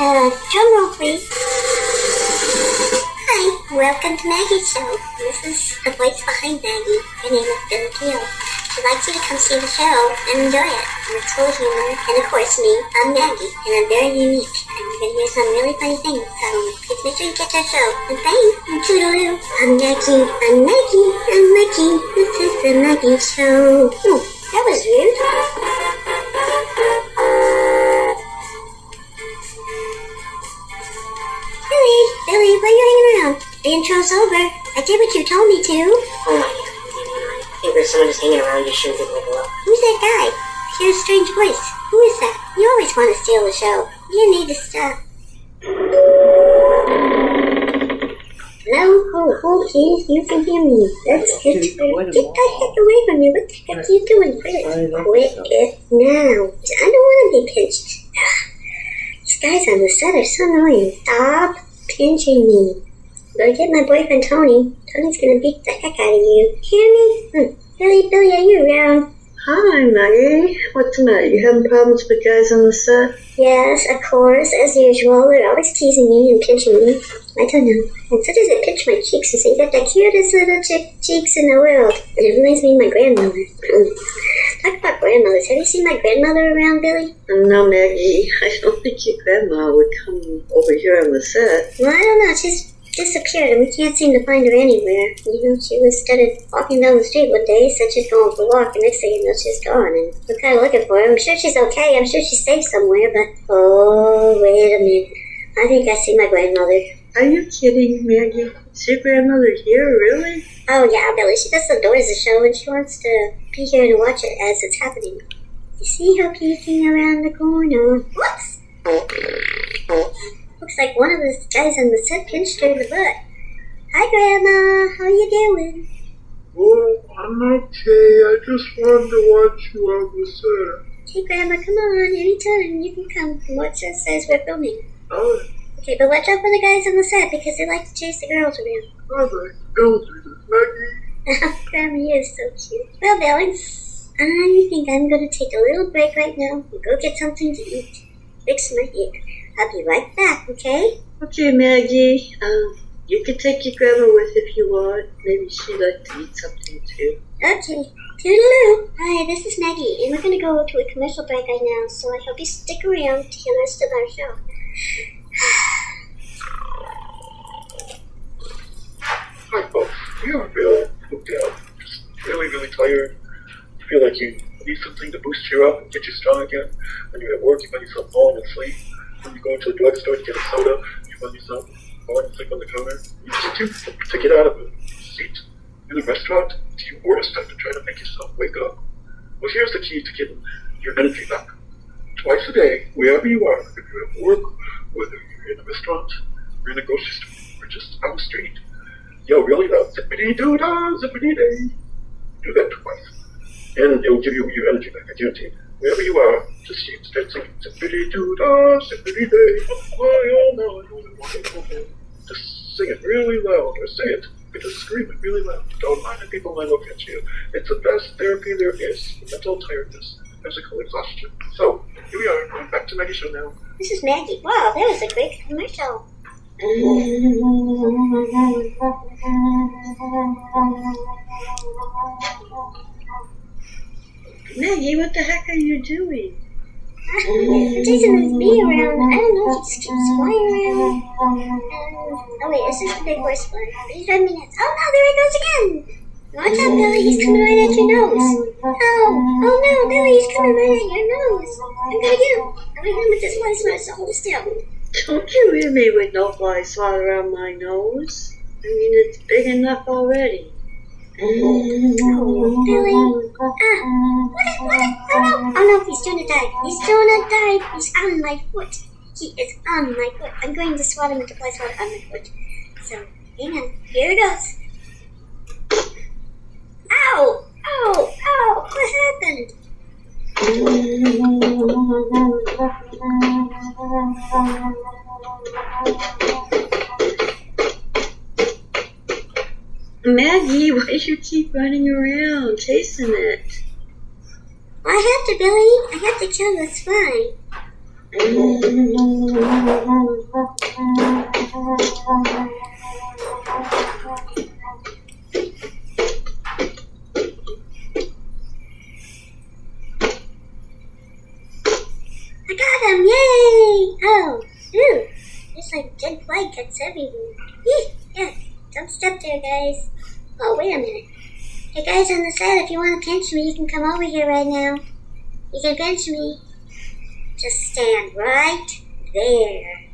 Drum roll, please. Hi, welcome to Maggie's show. This is the voice behind Maggie. Her name is Billie Gill. She'd like you to come see the show and enjoy it. It's full of humor, and of course me, I'm Maggie, and I'm very unique. And you're going to hear some really funny things, so please make sure you catch our show. And thanks, and toodaloo. I'm Maggie, this is the Maggie show. Oh, that was rude. Billie, why are you hanging around? The intro's over. I did what you told me to. Oh my god. I think there's someone just hanging around your show giving like a look. Who's that guy? I hear a strange voice. Who is that? You always want to steal the show. You need to stop. Hello? Oh, please, you can hear me. That's good. Get the heck away from me. What the heck are you doing? Quit it now. I don't want to be pinched. These guys on the set are so annoying. Stop pinching me. Go get my boyfriend Tony. Tony's gonna beat the heck out of you. Hear me? Billie, are you around? Hi, Maggie. What's the matter? You having problems with guys on the set? Yes, of course, as usual. They're always teasing me and pinching me. I don't know. And so does it pinch my cheeks and say, you got the cutest little cheeks in the world. And it reminds me of my grandmother. Talk about grandmothers. Have you seen my grandmother around, Billie? No, Maggie. I don't think your grandma would come over here on the set. Well, I don't know. She's disappeared and we can't seem to find her anywhere. You know, she started walking down the street one day, said she's going for a walk, and next thing you know, she's gone. And we're kind of looking for her. I'm sure she's okay. I'm sure she's safe somewhere, but oh, wait a minute. I think I see my grandmother. Are you kidding, Maggie? Is your grandmother here, really? Oh, yeah, Billie. She just adores the show, and she wants to be here to watch it as it's happening. You see her peeking around the corner? Whoops! Looks like one of the guys on the set pinched her in the butt. Hi, Grandma. How you doing? Oh, I'm okay. I just wanted to watch you on the set. Hey, Grandma, come on. Anytime you can come and watch us as we're filming. Alright. Okay, but watch out for the guys on the set because they like to chase the girls around. Alright. Don't do this, Maggie. Grandma, you're so cute. Well, Billie, I think I'm going to take a little break right now and go get something to eat. Fix my hair. I'll be right back, okay? Okay, Maggie. You can take your grandma with if you want. Maybe she'd like to eat something too. Okay. Toodaloo. Hi, this is Maggie, and we're going to go to a commercial break right now, so I hope you stick around to hear the rest of our show. Hi, folks. You ever feel looked out? Just really, really tired? You feel like you need something to boost you up and get you strong again? When you're at work, you find yourself falling asleep. When you go into a drugstore to get a soda, you find yourself falling asleep on the counter. You just do to get out of a seat in a restaurant. Do you order stuff to try to make yourself wake up? Well, here's the key to getting your energy back. Twice a day, wherever you are, if you're at work, whether you're in a restaurant, or in a grocery store, or just on the street, yell really loud, zippity-doo-dah, zippity-day. Do that twice. And it will give you your energy back, I guarantee it. Wherever you are, just start singing, zippity-doo-dah, zippity-day. Just sing it really loud, or say it, but just scream it really loud. Don't mind if people might look at you. It's the best therapy there is for mental tiredness, physical exhaustion. So, here we are, going back to Maggie's show now. This is Maggie. Wow, that was a great commercial. Maggie, what the heck are you doing? Jason is me around. I don't know, he just keeps flying around. Oh wait, this is the big horse fly. He's driving me nuts. Oh no, there he goes again! Watch out, Billie, he's coming right at your nose. Oh no, Billie, he's coming right at your nose. I'm gonna get him. I'm gonna hit him with this fly swatter, so hold still. Don't you hear me with no fly swatter around my nose? I mean, it's big enough already. Oh, Billie. What? Oh no, he's doing a dive. He's doing a dive. He's on my foot. He is on my foot. I'm going to swat him with the fly swatter on my foot. So, hang on. Here it goes. Ow! Ow! Ow! What happened? Maggie, why do you keep running around, chasing it? Well, I have to, Billie. I have to kill this fly. I got him! Yay! Oh, ooh. There's like dead fly cuts everywhere. Yeah, don't step there, guys. Oh, wait a minute. Hey, guys on the side, if you want to pinch me, you can come over here right now. You can pinch me. Just stand right there.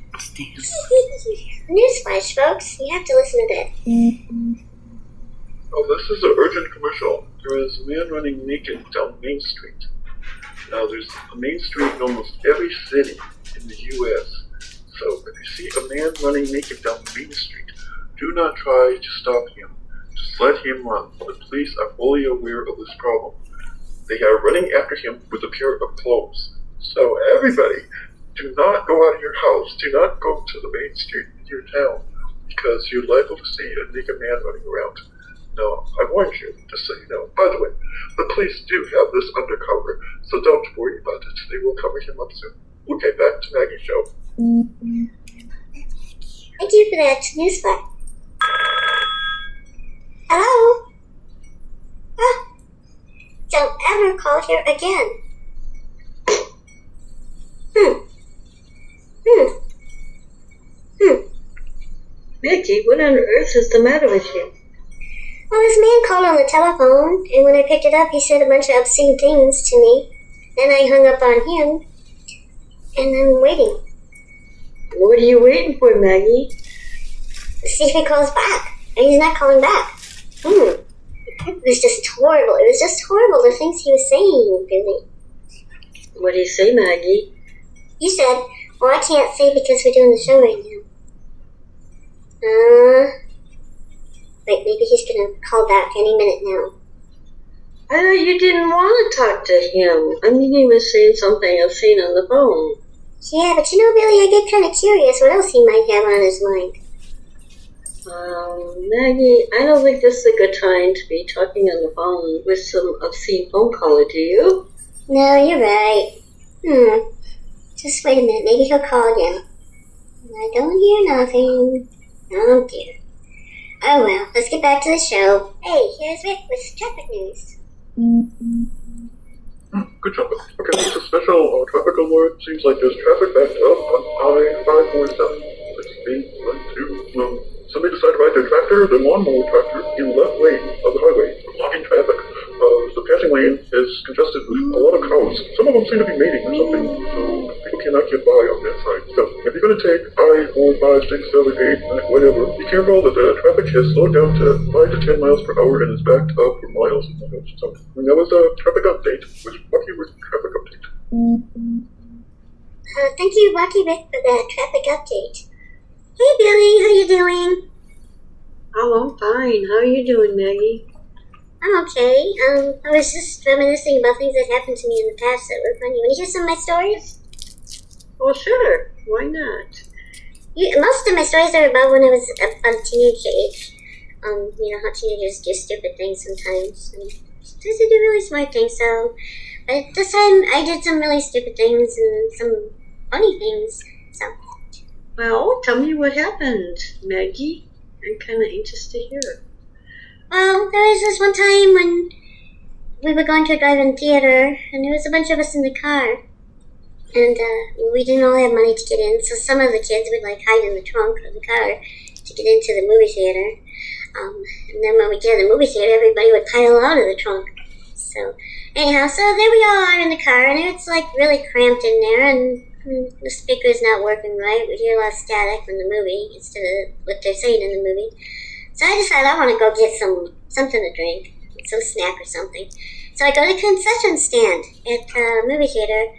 Newsflash, folks. You have to listen to that. Oh, this is an urgent commercial. There is a man running naked down Main Street. Now, there's a Main Street in almost every city in the U.S. So, if you see a man running naked down Main Street, do not try to stop him. Just let him run. The police are fully aware of this problem. They are running after him with a pair of clothes. So, everybody, do not go out of your house. Do not go to the Main Street in your town, because you're liable to see a naked man running around. No, I warned you, just so you know. By the way, the police do have this undercover, so don't worry about it. They will cover him up soon. Okay, back to Maggie Show. Thank you for that newsflash. Hello? Ah, don't ever call here again. Maggie, what on earth is the matter with you? Well, this man called on the telephone, and when I picked it up, he said a bunch of obscene things to me. Then I hung up on him, and I'm waiting. What are you waiting for, Maggie? To see if he calls back. And he's not calling back. It was just horrible. It was just horrible, the things he was saying, Billy. What do you say, Maggie? You said, well, I can't say because we're doing the show right now. Wait, maybe he's gonna call back any minute now. I thought you didn't want to talk to him. I mean, he was saying something I've seen on the phone. Yeah, but you know, Billy, I get kind of curious what else he might have on his mind. Maggie, I don't think this is a good time to be talking on the phone with some obscene phone caller, do you? No, you're right. Just wait a minute, maybe he'll call again. I don't hear nothing. Oh dear. Oh well, let's get back to the show. Hey, here's Rick with traffic news. Good job. Okay, this is a special traffic alert. Seems like there's traffic backed up on I-547. Somebody decided to ride their tractor, the lawnmower tractor, in the left lane of the highway, blocking traffic. The passing lane is congested with a lot of cows. Some of them seem to be mating or something, so people cannot get by on that side. So, if you're going to take I-4, 5, 6, 7, 8, whatever, be careful that the traffic has slowed down to 5 to 10 miles per hour and is backed up for miles. So, that was a traffic update with Bucky with traffic update. Thank you, Wacky Rick, for that traffic update. Hey, Billy, how you doing? Oh, I'm fine. How are you doing, Maggie? I'm okay. I was just reminiscing about things that happened to me in the past that were funny. Want to hear some of my stories? Well, sure. Why not? Most of my stories are about when I was about teenage age. You know how teenagers do stupid things sometimes. And sometimes they do really smart things, so... But this time, I did some really stupid things and some funny things, so... Well, tell me what happened, Maggie. I'm kind of anxious to hear. Well, there was this one time when we were going to a drive-in theater, and there was a bunch of us in the car. And we didn't all have money to get in, so some of the kids would hide in the trunk of the car to get into the movie theater. And then when we get to the movie theater, everybody would pile out of the trunk. So anyhow, so there we all are in the car, and it's really cramped in there, and the speaker's not working right. We hear a lot of static from the movie instead of what they're saying in the movie. So I decided I want to go get something to drink, some snack or something. So I go to the concession stand at the movie theater,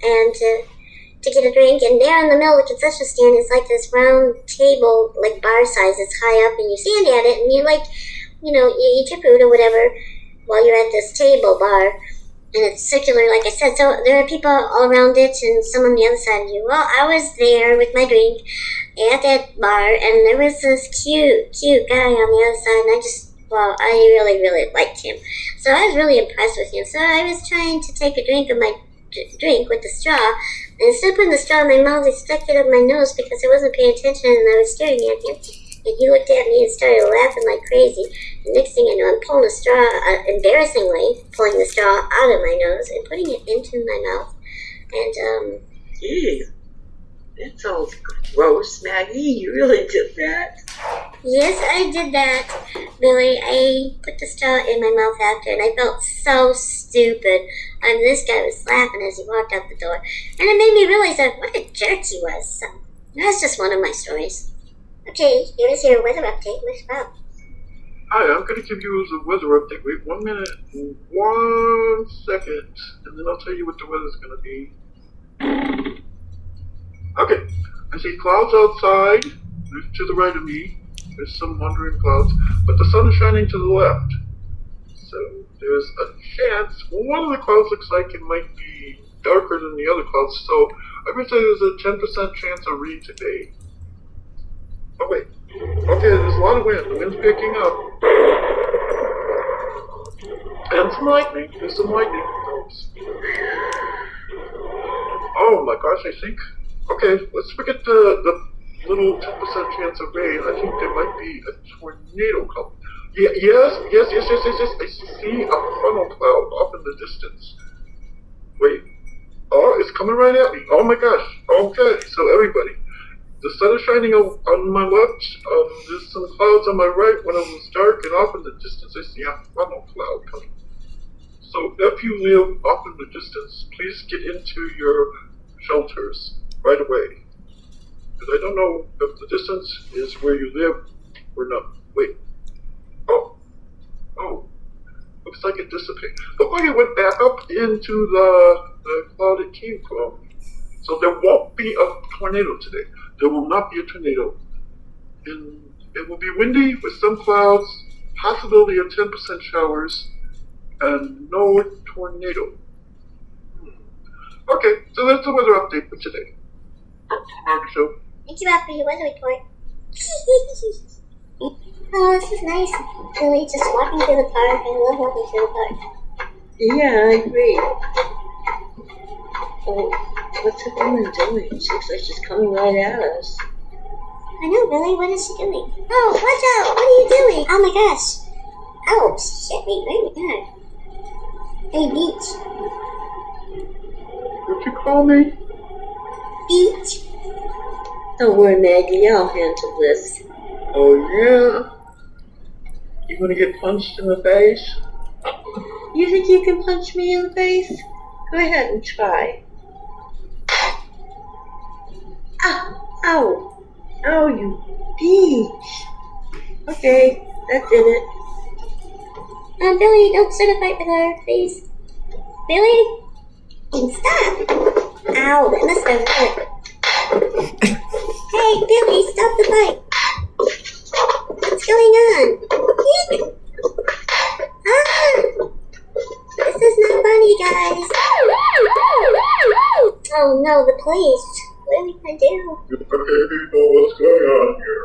and to get a drink. And there in the middle of the concession stand is this round table, bar size. It's high up, and you stand at it, and you you eat your food or whatever while you're at this table bar. And it's circular, like I said, so there are people all around it and some on the other side of you. Well, I was there with my drink at that bar, and there was this cute guy on the other side, and I really liked him. So I was really impressed with him. So I was trying to take a drink of my drink with the straw. And instead of putting the straw in my mouth, I stuck it up my nose because I wasn't paying attention and I was staring at him. And he looked at me and started laughing like crazy. The next thing I know, I'm pulling the straw, embarrassingly pulling the straw out of my nose and putting it into my mouth. And, Ew. That sounds gross, Maggie. You really did that? Yes, I did that, Billy. I put the straw in my mouth after, and I felt so stupid. This guy was laughing as he walked out the door. And it made me realize that what a jerk he was. So, that's just one of my stories. Okay, here's your weather update with Rob. Hi, I'm going to give you the weather update. Wait 1 minute and 1 second, and then I'll tell you what the weather's going to be. Okay, I see clouds outside, to the right of me. There's some wandering clouds, but the sun is shining to the left. So there's a chance, one of the clouds looks like it might be darker than the other clouds, so I would say there's a 10% chance of rain today. Oh wait, okay, there's a lot of wind. The wind's picking up. And some lightning. There's some lightning. Oh my gosh, I think. Okay, let's forget the little 10% chance of rain. I think there might be a tornado coming. Yes. I see a funnel cloud off in the distance. Wait. Oh, it's coming right at me. Oh my gosh. Okay, so everybody. The sun is shining on my left. There's some clouds on my right. One of them is dark, and off in the distance I see a funnel cloud coming. So if you live off in the distance, please get into your shelters right away. Because I don't know if the distance is where you live or not. Wait. Oh. Looks like it dissipated. Looked like it went back up into the cloud it came from. So there won't be a tornado today. There will not be a tornado. And it will be windy with some clouds, possibility of 10% showers, and no tornado. Okay, so that's the weather update for today. Show. Thank you, Rob, for your weather report. Oh, this is nice. Really, just walking through the park. I love walking through the park. Yeah, I agree. Oh, what's the woman doing? She looks like she's coming right at us. I know, Billy. What is she doing? Oh, watch out! What are you doing? Oh my gosh! Oh, shit me right in the head. Hey, Beach. What'd you call me? Beach. Don't worry, Maggie. I'll handle this. Oh yeah? You gonna get punched in the face? You think you can punch me in the face? Go ahead and try. Ow! Ow, you peach! Okay, that did it. Billy, don't start a fight with her, please. Billy? Stop! Ow, that must have hurt. Hey, Billy, stop the fight! What's going on? This is not funny, guys. Oh no, the police. What are we gonna do? Okay, people, what's going on here?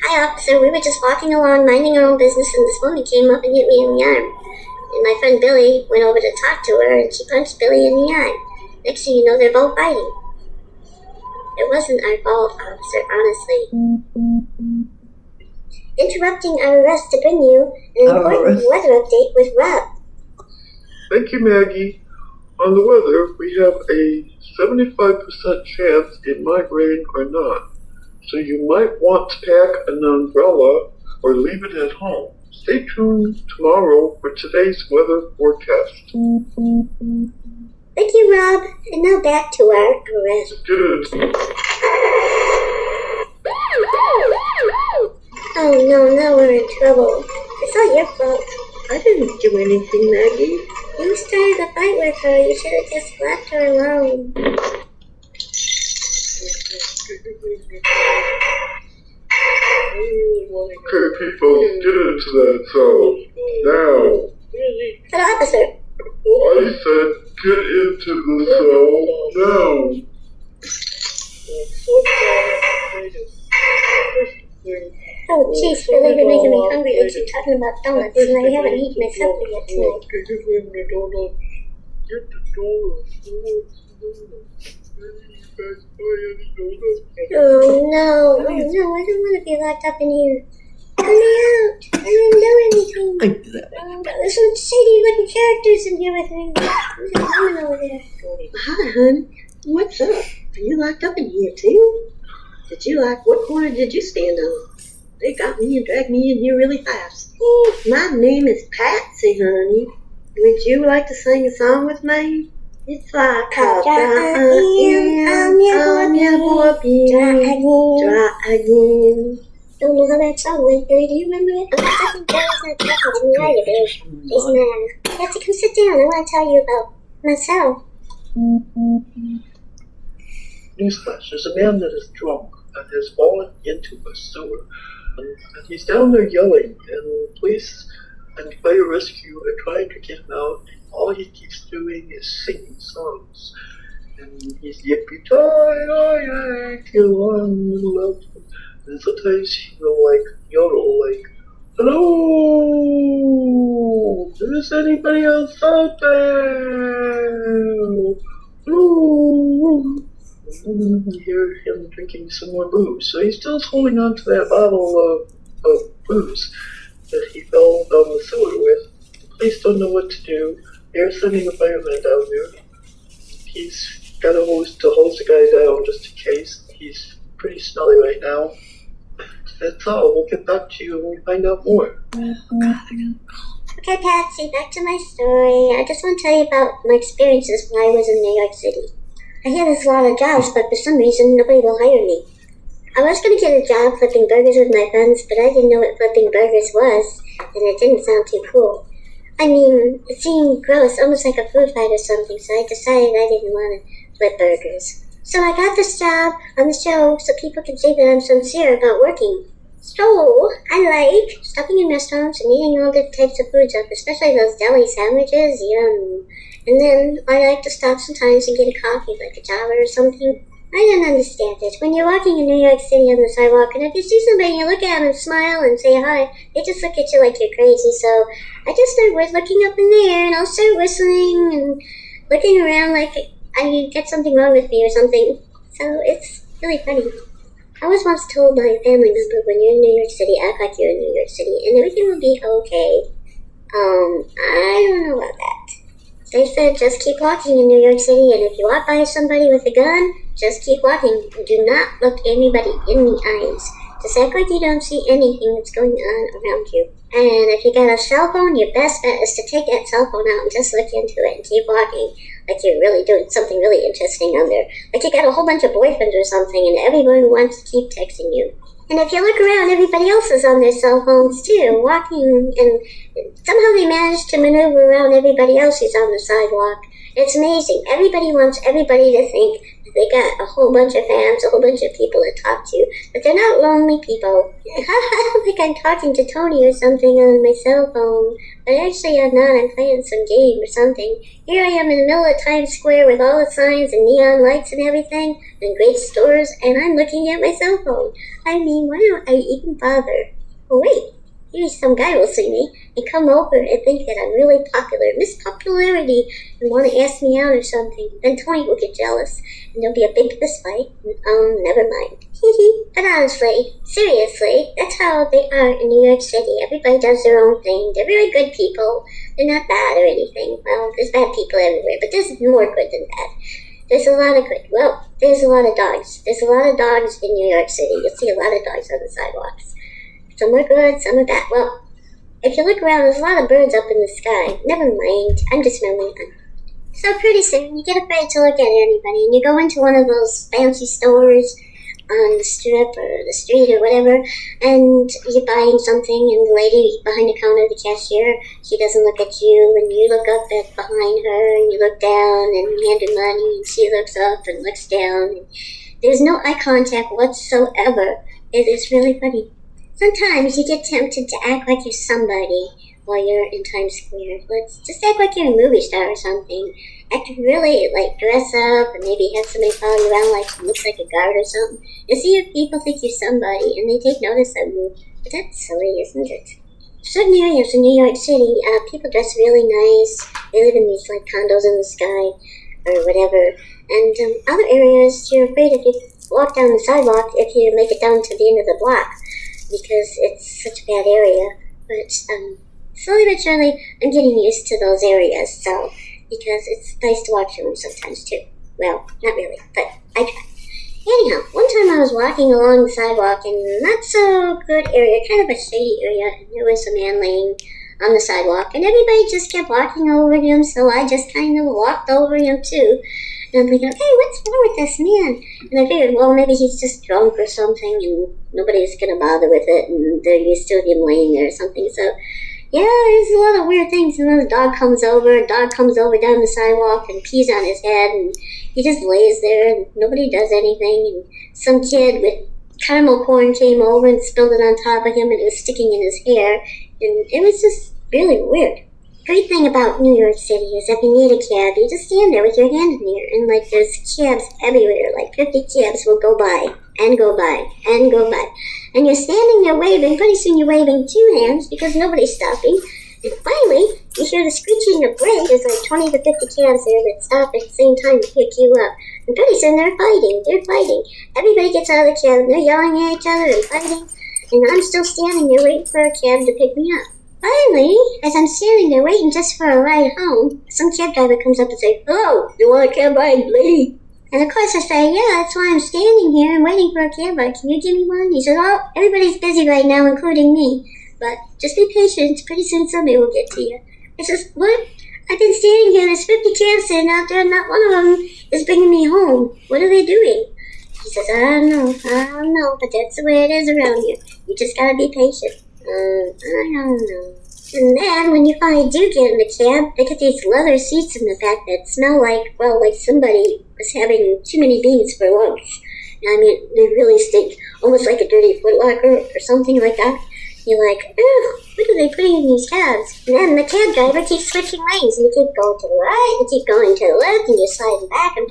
Hi, officer. We were just walking along, minding our own business, and this woman came up and hit me in the arm. And my friend Billy went over to talk to her, and she punched Billy in the arm. Next thing you know, they're both fighting. It wasn't our fault, officer, honestly. Interrupting our arrest to bring you an important weather update with Rob. Thank you, Maggie. On the weather, we have a 75% chance it might rain or not. So you might want to pack an umbrella or leave it at home. Stay tuned tomorrow for today's weather forecast. Thank you, Rob. And now back to our arrest. Good. Oh no, now we're in trouble. It's all your fault. I didn't do anything, Maggie. You started a fight with her. You should have just left her alone. Okay, people, get into that zone. Now. But officer. I said get into the zone now. Oh, jeez, Billy, you're making me hungry. They keep talking about donuts, and I haven't eaten my supper yet tonight. Get the door. Oh no, I don't want to be locked up in here. Let me out. I didn't do anything. There's some shady looking characters in here with me. There's a woman over there. Hi, hon. What's up? Are you locked up in here, too? What corner did you stand on? They got me and dragged me in here really fast. My name is Patsy, honey. Would you like to sing a song with me? It's like how dry I am, your boy, dry again. Don't know how that song went, Billy. Do you remember it? I'm second girls that talking to me later, Billy. Jason, you have to come sit down. I want to tell you about myself. Newsflash, there's a man that is drunk and has fallen into a sewer. And he's down there yelling, and police and fire rescue are trying to get him out, and all he keeps doing is singing songs. And he's yippee I feel one love. And sometimes he'll yodel hello, is anybody else out there? Hello. And you hear him drinking some more booze. So he's still holding on to that bottle of booze that he fell down the sewer with. The police don't know what to do. They're sending a fireman down there. He's got a hose to hose the guy down just in case. He's pretty smelly right now. That's all. We'll get back to you when we find out more. Okay, Patsy, back to my story. I just want to tell you about my experiences when I was in New York City. I hear there's a lot of jobs, but for some reason, nobody will hire me. I was going to get a job flipping burgers with my friends, but I didn't know what flipping burgers was, and it didn't sound too cool. I mean, it seemed gross, almost like a food fight or something, so I decided I didn't want to flip burgers. So I got this job on the show so people can see that I'm sincere about working. So, I like stopping in restaurants and eating all different types of foods up, especially those deli sandwiches, yum. And then I like to stop sometimes and get a coffee, like a Java or something. I don't understand it. When you're walking in New York City on the sidewalk, and if you see somebody and you look at them and smile and say hi, they just look at you like you're crazy. So I just start looking up in the air, and I'll start whistling and looking around like I get something wrong with me or something. So it's really funny. I was once told by a family member, when you're in New York City, act like you're in New York City, and everything will be okay. I don't know about that. They said just keep walking in New York City, and if you walk by somebody with a gun, just keep walking. Do not look anybody in the eyes. Just act like you don't see anything that's going on around you. And if you got a cell phone, your best bet is to take that cell phone out and just look into it and keep walking. Like you're really doing something really interesting on there. Like you got a whole bunch of boyfriends or something, and everyone wants to keep texting you. And if you look around, everybody else is on their cell phones too, walking, and somehow they manage to maneuver around everybody else who's on the sidewalk. It's amazing. Everybody wants everybody to think that they got a whole bunch of fans, a whole bunch of people to talk to, but they're not lonely people. Like I'm talking to Tony or something on my cell phone, but actually I'm not. I'm playing some game or something. Here I am in the middle of Times Square with all the signs and neon lights and everything, and great stores, and I'm looking at my cell phone. I mean, why don't I even bother? Oh wait, maybe some guy will see me and come over and think that I'm really popular, Miss Popularity, and want to ask me out or something. Then Tony will get jealous, and there'll be a big fist fight. Never mind. But honestly, seriously, that's how they are in New York City. Everybody does their own thing. They're very good people. They're not bad or anything. Well, there's bad people everywhere, but there's more good than bad. There's a lot of good. Well, there's a lot of dogs. There's a lot of dogs in New York City. You'll see a lot of dogs on the sidewalks. Some are good, some are bad. Well, if you look around, there's a lot of birds up in the sky. Never mind. I'm just rambling on. So pretty soon, you get afraid to look at anybody, and you go into one of those fancy stores on the strip or the street or whatever, and you're buying something, and the lady behind the counter, the cashier, she doesn't look at you, and you look up at behind her, and you look down, and you hand her money, and she looks up and looks down, and there's no eye contact whatsoever. It is really funny. Sometimes you get tempted to act like you're somebody while you're in Times Square. Let's just act like you're a movie star or something. Act really, dress up and maybe have somebody follow you around like you look like a guard or something. And see if people think you're somebody and they take notice of you. But that's silly, isn't it? certain areas in New York City, people dress really nice. They live in these like condos in the sky or whatever. And other areas, you're afraid if you walk down the sidewalk, if you make it down to the end of the block, because it's such a bad area. But slowly but surely, I'm getting used to those areas. So because it's nice to walk through them sometimes too. Well, not really, but I try. Anyhow, one time I was walking along the sidewalk in a not so good area, kind of a shady area, and there was a man laying on the sidewalk, and everybody just kept walking over him, so I just kind of walked over him too. And I'm thinking, hey, what's wrong with this man? And I figured, well, maybe he's just drunk or something, and nobody's going to bother with it, and they're used to him laying there or something. So, yeah, there's a lot of weird things. And then a dog comes over down the sidewalk and pees on his head, and he just lays there, and nobody does anything. And some kid with caramel corn came over and spilled it on top of him, and it was sticking in his hair. And it was just really weird. Great thing about New York City is if you need a cab, you just stand there with your hand in the air, and like there's cabs everywhere, like 50 cabs will go by, and go by, and go by. And you're standing there waving, pretty soon you're waving two hands because nobody's stopping. And finally, you hear the screeching of brakes. There's like 20 to 50 cabs there that stop at the same time to pick you up. And pretty soon they're fighting. Everybody gets out of the cab and they're yelling at each other and fighting. And I'm still standing there waiting for a cab to pick me up. Finally, as I'm standing there waiting just for a ride home, some cab driver comes up and says, "Hello, you want a cab ride, Billie?" And of course I say, "Yeah, that's why I'm standing here and waiting for a cab ride. Can you give me one?" He said, "Oh, everybody's busy right now, including me. But just be patient. Pretty soon somebody will get to you." I says, "What? I've been standing here. There's 50 cabs sitting out there, and not one of them is bringing me home. What are they doing?" He says, I don't know, but that's the way it is around here. You just gotta be patient." I don't know. And then, when you finally do get in the cab, they get these leather seats in the back that smell like, well, like somebody was having too many beans for lunch. I mean, they really stink, almost like a dirty Foot Locker or something like that. You're like, ugh, what are they putting in these cabs? And then the cab driver keeps switching lanes, and you keep going to the right, and keep going to the left, and you're sliding back and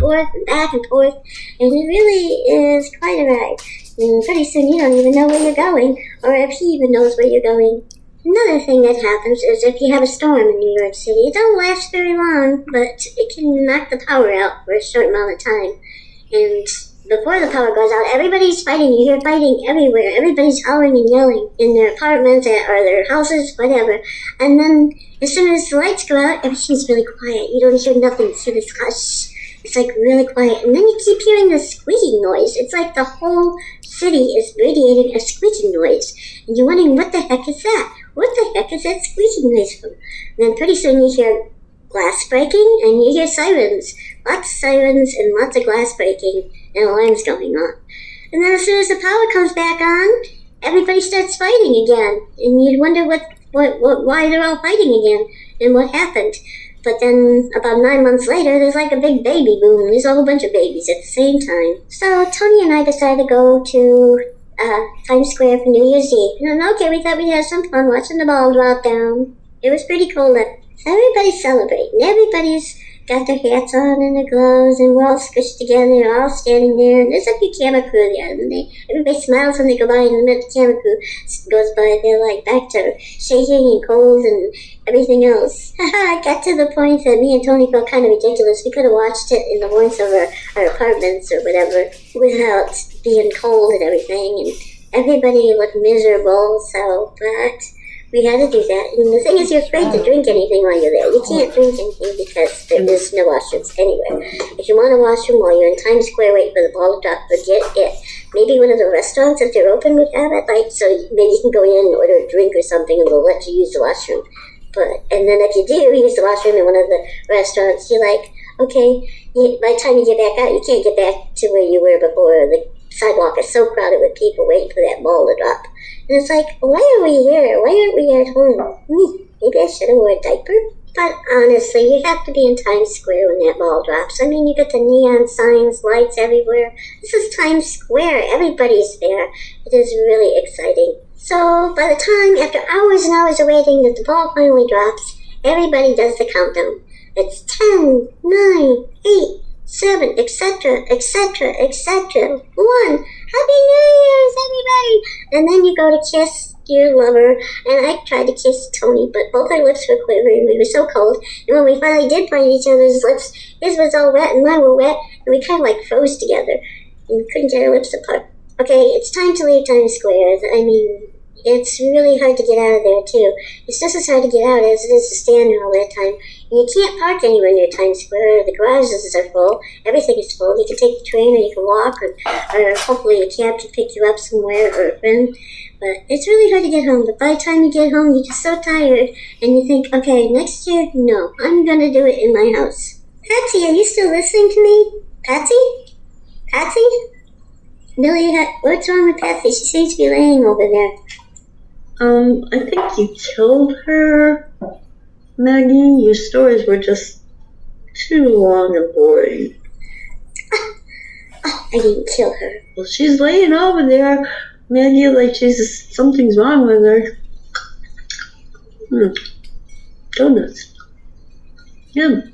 forth, and it really is quite a ride. And pretty soon you don't even know where you're going, or if he even knows where you're going. Another thing that happens is if you have a storm in New York City, it don't last very long, but it can knock the power out for a short amount of time. And before the power goes out, everybody's fighting. You hear fighting everywhere. Everybody's hollering and yelling in their apartments or their houses, whatever. And then as soon as the lights go out, everything's really quiet. You don't hear nothing. So this hush. It's like really quiet. And then you keep hearing this squeaking noise. It's like the whole city is radiating a squeaking noise. And you're wondering, what the heck is that? What the heck is that squeaking noise from? And then pretty soon you hear glass breaking and you hear sirens. Lots of sirens and lots of glass breaking and alarms going on. And then as soon as the power comes back on, everybody starts fighting again. And you'd wonder why they're all fighting again and what happened. But then about 9 months later, there's like a big baby boom. There's a whole bunch of babies at the same time. So Tony and I decided to go to Times Square for New Year's Eve. And okay, we thought we'd have some fun watching the ball drop down. It was pretty cold up. So everybody's celebrating. Everybody's got their hats on and their gloves, and we're all squished together, all standing there. And there's a few camera crew there, and everybody smiles when they go by, and the minute the camera crew goes by, they're like back to shaking and cold and everything else. I got to the point that me and Tony felt kind of ridiculous. We could have watched it in the warmth of our apartments or whatever without being cold and everything, and everybody looked miserable, but we had to do that. And the thing is, you're afraid to drink anything while you're there. You can't drink anything because there is no washrooms anywhere. If you want a washroom while you're in Times Square waiting for the ball to drop, forget it. Maybe one of the restaurants, if they're open, would have it. Like, so maybe you can go in and order a drink or something, and they'll let you use the washroom. And then if you do use the washroom in one of the restaurants, you're like, okay, by the time you get back out, you can't get back to where you were before. The sidewalk is so crowded with people waiting for that ball to drop. And it's like, why are we here? Why aren't we at home? Maybe I should have worn a diaper. But honestly, you have to be in Times Square when that ball drops. I mean, you get the neon signs, lights everywhere. This is Times Square. Everybody's there. It is really exciting. So by the time, after hours and hours of waiting, that the ball finally drops, everybody does the countdown. It's 10, 9, 8, 7, etc., etc., etc. 1. Happy New Year's, everybody! And then you go to kiss your lover, and I tried to kiss Tony, but both our lips were quivering. We were so cold, and when we finally did find each other's lips, his was all wet and mine were wet, and we kind of like froze together, and we couldn't get our lips apart. Okay, it's time to leave Times Square. I mean, it's really hard to get out of there, too. It's just as hard to get out as it is to stand there all that time. And you can't park anywhere near Times Square. The garages are full. Everything is full. You can take the train, or you can walk, or hopefully a cab can pick you up somewhere, or a friend. But it's really hard to get home. But by the time you get home, you're just so tired. And you think, okay, next year, no, I'm going to do it in my house. Patsy, are you still listening to me? Patsy? Patsy? Billie, what's wrong with Patsy? She seems to be laying over there. I think you killed her, Maggie. Your stories were just too long and boring. I didn't kill her. Well, she's laying over there, Maggie, like something's wrong with her. Donuts. Yum.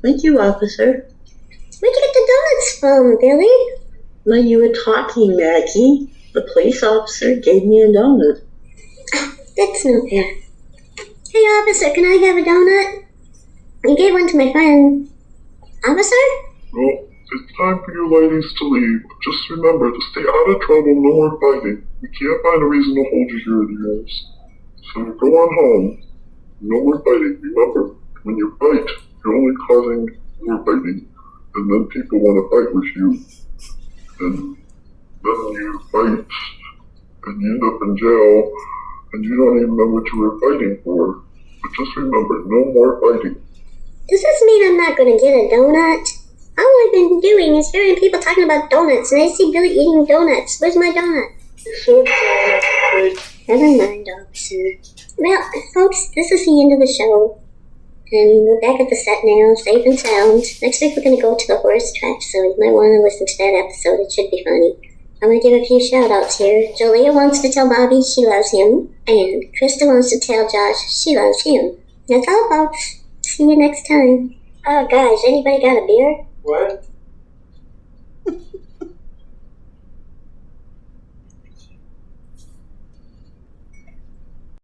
Thank you, officer. Where'd you get the donuts from, Billie? Well, you were talking, Maggie. The police officer gave me a donut. That's no fair. Hey, officer, can I have a donut? You gave one to my friend. Officer? Well, it's time for you ladies to leave. Just remember to stay out of trouble, no more fighting. We can't find a reason to hold you here in the house. So go on home. No more fighting. Remember, when you fight, you're only causing more fighting. And then people want to fight with you. And then you fight. And you end up in jail. And you don't even know what you were fighting for. But just remember, no more fighting. Does this mean I'm not going to get a donut? All I've been doing is hearing people talking about donuts, and I see Billie eating donuts. Where's my donut? So sorry. Never mind, officer. Well, folks, this is the end of the show. And we're back at the set now, safe and sound. Next week we're going to go to the horse track, so you might want to listen to that episode. It should be funny. I'm going to give a few shout-outs here. Julia wants to tell Bobby she loves him. And Krista wants to tell Josh she loves him. That's all, folks. See you next time. Oh, guys, anybody got a beer? What?